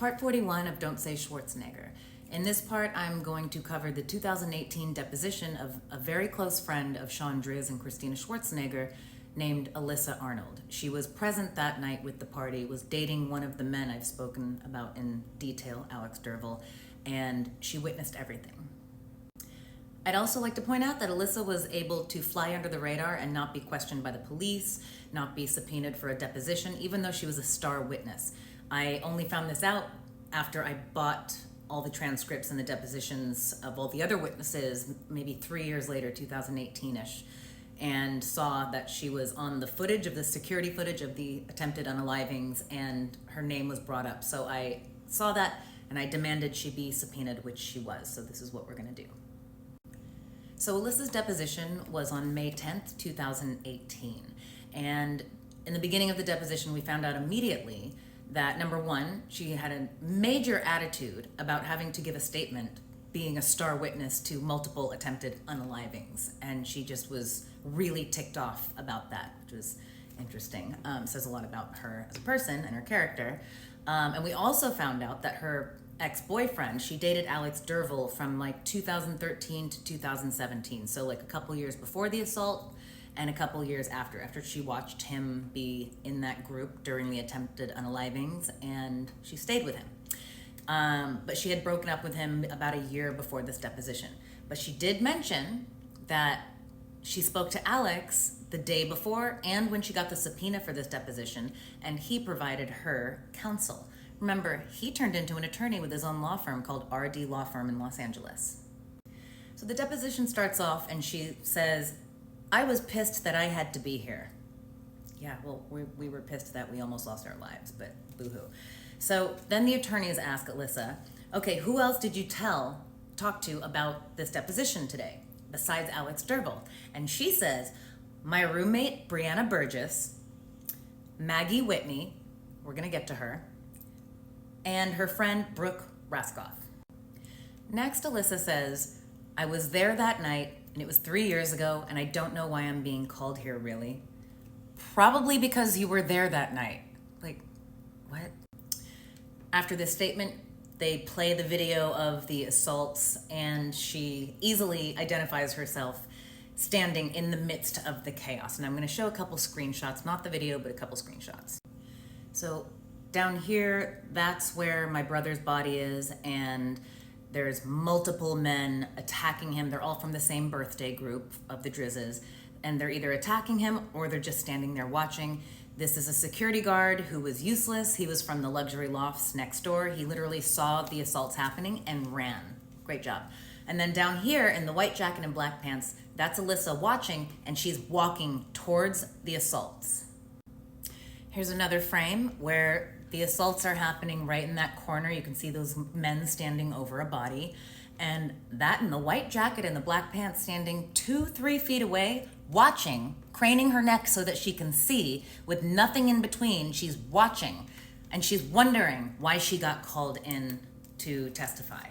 Part 41 of Don't Say Schwarzenegger. In this part, I'm going to cover the 2018 deposition of a very close friend of Shawn Driz and Christina Schwarzenegger named ALISSA ARNOLD. She was present that night with the party, was dating one of the men I've spoken about in detail, Alex Derville, and she witnessed everything. I'd also like to point out that Alyssa was able to fly under the radar and not be questioned by the police, not be subpoenaed for a deposition, even though she was a star witness. I only found this out after I bought all the transcripts and the depositions of all the other witnesses, maybe 3 years later, 2018-ish, and saw that she was on the footage of the security footage of the attempted unalivings, and her name was brought up. So I saw that and I demanded she be subpoenaed, which she was. So this is what we're gonna do. So Alyssa's deposition was on May 10th, 2018. And in the beginning of the deposition, we found out immediately that, number one, she had a major attitude about having to give a statement, being a star witness to multiple attempted unalivings. And she just was really ticked off about that, which was interesting. Says a lot about her as a person and her character. And we also found out that her ex-boyfriend, she dated Alex Derville from like 2013 to 2017. So like a couple years before the assault and a couple years after she watched him be in that group during the attempted unalivings, and she stayed with him. But she had broken up with him about a year before this deposition. But she did mention that she spoke to Alex the day before and when she got the subpoena for this deposition, and he provided her counsel. Remember, he turned into an attorney with his own law firm called RD Law Firm in Los Angeles. So the deposition starts off and she says, "I was pissed that I had to be here." Yeah, well, we were pissed that we almost lost our lives, but boo-hoo. So then the attorneys ask Alyssa, okay, who else did you talk to about this deposition today, besides Alex Derville? And she says, my roommate, Brianna Burgess, Maggie Whitney, we're gonna get to her, and her friend, Brooke Raskoff. Next, Alyssa says, I was there that night, and it was 3 years ago, and I don't know why I'm being called here, really. Probably because you were there that night. Like, what? After this statement, they play the video of the assaults, and she easily identifies herself standing in the midst of the chaos. And I'm gonna show a couple screenshots, not the video, but a couple screenshots. So down here, that's where my brother's body is, and there's multiple men attacking him. They're all from the same birthday group of the Drizzes, and they're either attacking him or they're just standing there watching. This is a security guard who was useless. He was from the luxury lofts next door. He literally saw the assaults happening and ran. Great job. And then down here in the white jacket and black pants, that's Alyssa watching, and she's walking towards the assaults. Here's another frame where the assaults are happening right in that corner. You can see those men standing over a body, and that in the white jacket and the black pants standing 2-3 feet away, watching, craning her neck so that she can see with nothing in between. She's watching, and she's wondering why she got called in to testify.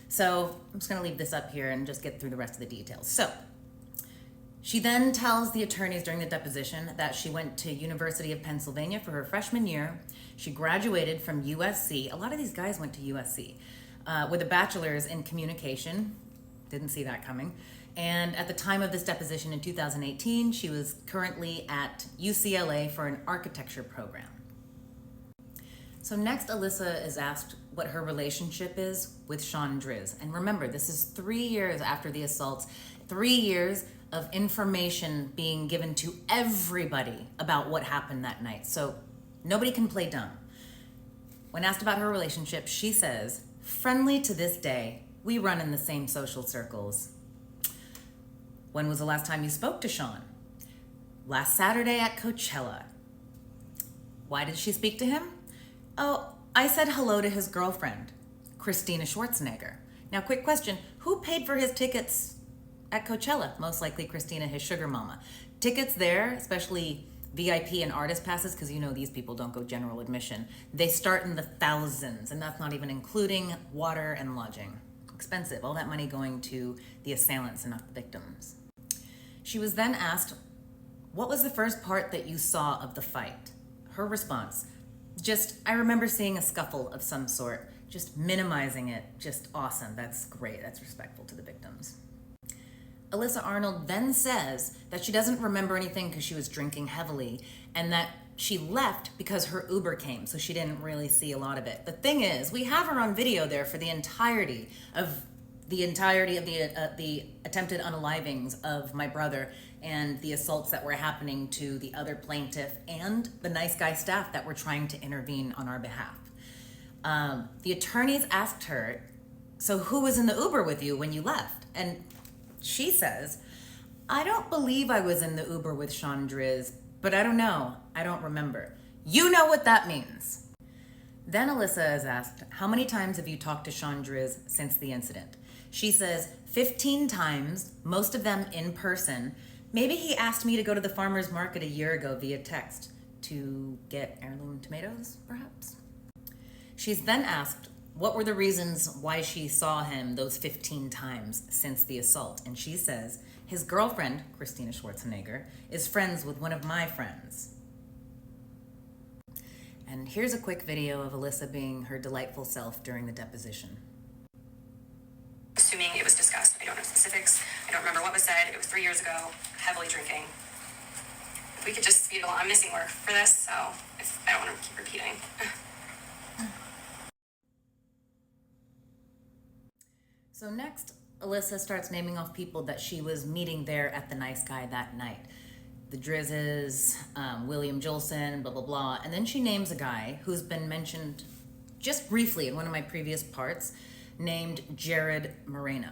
So I'm just gonna leave this up here and just get through the rest of the details. So she then tells the attorneys during the deposition that she went to University of Pennsylvania for her freshman year. She graduated from USC. A lot of these guys went to USC with a bachelor's in communication. Didn't see that coming. And at the time of this deposition in 2018, she was currently at UCLA for an architecture program. So next, Alyssa is asked what her relationship is with Shawn Driz. And remember, this is 3 years after the assaults, 3 years of information being given to everybody about what happened that night. So nobody can play dumb. When asked about her relationship, she says, friendly to this day, we run in the same social circles. When was the last time you spoke to Shawn? Last Saturday at Coachella. Why did she speak to him? Oh, I said hello to his girlfriend, Christina Schwarzenegger. Now, quick question, who paid for his tickets at Coachella? Most likely Christina, his sugar mama. Tickets there, especially VIP and artist passes, because you know these people don't go general admission, they start in the thousands, and that's not even including water and lodging. Expensive, all that money going to the assailants and not the victims. She was then asked, what was the first part that you saw of the fight? Her response, I remember seeing a scuffle of some sort, just minimizing it. Just awesome. That's great. That's respectful to the victims. Alyssa Arnold then says that she doesn't remember anything because she was drinking heavily, and that she left because her Uber came, so she didn't really see a lot of it. The thing is, we have her on video there for the entirety of the attempted unalivings of my brother and the assaults that were happening to the other plaintiff and the nice guy staff that were trying to intervene on our behalf. The attorneys asked her, so who was in the Uber with you when you left? And she says, I don't believe I was in the Uber with Shawn Driz, but I don't know. I don't remember. You know what that means. Then Alyssa is asked, how many times have you talked to Shawn Driz since the incident? She says 15 times, most of them in person. Maybe he asked me to go to the farmer's market a year ago via text to get heirloom tomatoes, perhaps. She's then asked what were the reasons why she saw him those 15 times since the assault. And she says his girlfriend, Christina Schwarzenegger, is friends with one of my friends. And here's a quick video of Alyssa being her delightful self during the deposition. Assuming it was discussed. I don't know specifics. I don't remember what was said. It was 3 years ago, heavily drinking. If we could just speed along. I'm missing work for this, so I don't want to keep repeating. So next, Alyssa starts naming off people that she was meeting there at the Nice Guy that night. The Drizes, William Jolson, blah, blah, blah. And then she names a guy who's been mentioned just briefly in one of my previous parts, named JARRAD MORENO.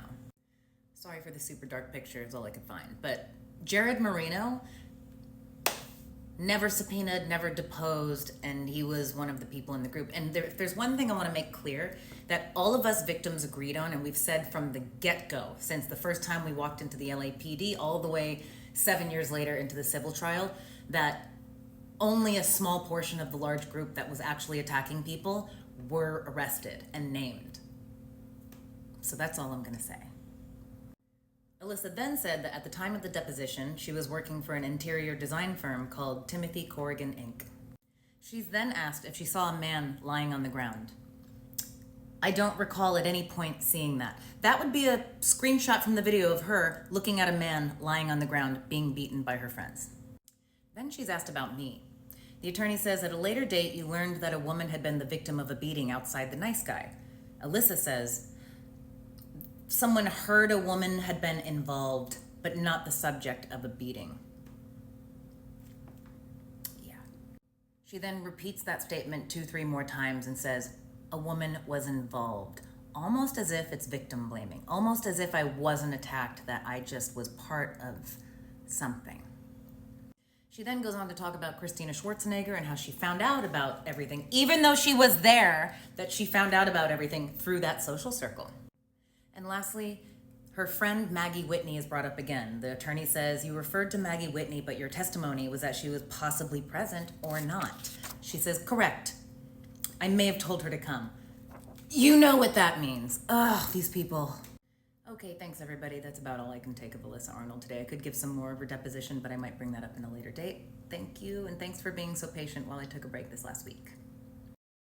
Sorry for the super dark picture, it's all I could find. But JARRAD MORENO, never subpoenaed, never deposed, and he was one of the people in the group. And there's one thing I want to make clear that all of us victims agreed on, and we've said from the get-go, since the first time we walked into the LAPD, all the way 7 years later into the civil trial, that only a small portion of the large group that was actually attacking people were arrested and named. So that's all I'm going to say. Alyssa then said that at the time of the deposition, she was working for an interior design firm called Timothy Corrigan, Inc. She's then asked if she saw a man lying on the ground. I don't recall at any point seeing that. That would be a screenshot from the video of her looking at a man lying on the ground being beaten by her friends. Then she's asked about me. The attorney says at a later date you learned that a woman had been the victim of a beating outside the Nice Guy. Alyssa says someone heard a woman had been involved, but not the subject of a beating. Yeah. She then repeats that statement 2-3 more times and says, a woman was involved, almost as if it's victim blaming, almost as if I wasn't attacked, that I just was part of something. She then goes on to talk about Christina Schwarzenegger and how she found out about everything, even though she was there, that she found out about everything through that social circle. And lastly, her friend Maggie Whitney is brought up again. The attorney says, you referred to Maggie Whitney, but your testimony was that she was possibly present or not. She says, correct. I may have told her to come. You know what that means. Ugh, these people. Okay, thanks everybody. That's about all I can take of Alyssa Arnold today. I could give some more of her deposition, but I might bring that up in a later date. Thank you, and thanks for being so patient while I took a break this last week.